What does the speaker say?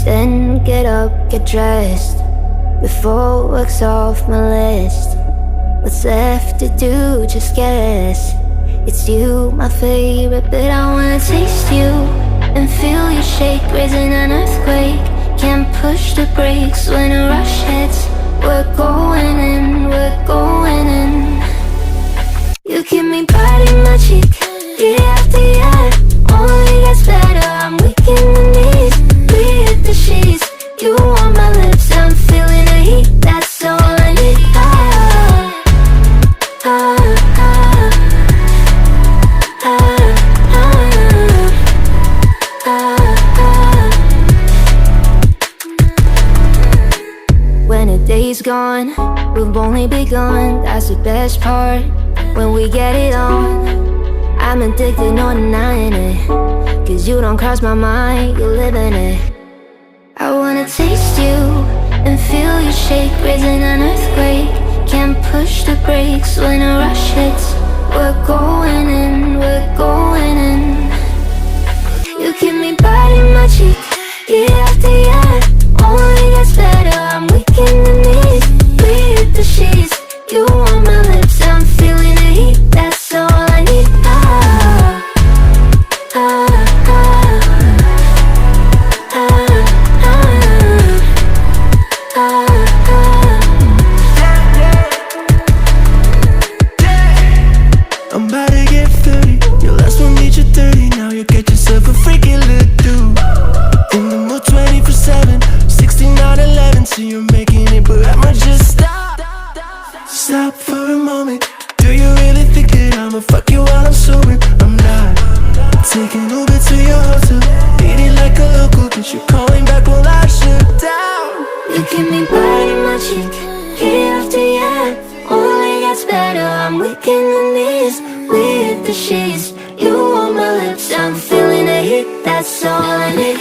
Then get up, get dressed, before work's off my list. What's left to do, just guess. It's you, my favorite, but I wanna taste you and feel you shake, raising an earthquake. Can't push the brakes when a rush hits. We're going in, we're going in. You keep me biting my cheek, year after year. Only gets better, I'm weak in the knees. We hit the sheets, you on my lips, I'm feeling the heat, that's all I need. When the day's gone, we've only begun, that's the best part. When we get it on, I'm addicted, no denying it. Cause you don't cross my mind, you live in it. I wanna taste you and feel you shake, raising an earthquake. Can't push the brakes when a rush hits. We're going in, we're going in. You keep me biting my cheek, year after year. Only gets better, I'm weak in the knees. We hit the sheets, you on my lips, I'm feeling the heat, that's all I need. I'm about to get 30, your last one need you 30. Now you get yourself a freaking little dude. In the mood 24/7, 16 out 11. So you're making it, but I'ma just stop for a moment. Do you really think that I'ma fuck you while I'm sober? I'm not. Taking Uber to your hotel, eating like a local, cause you're calling back while I shut down. You keep me biting my cheek, year after year. Only gets better, I'm weak in the knees. We hit the sheets, you on my lips, I'm feeling the heat, that's all I need.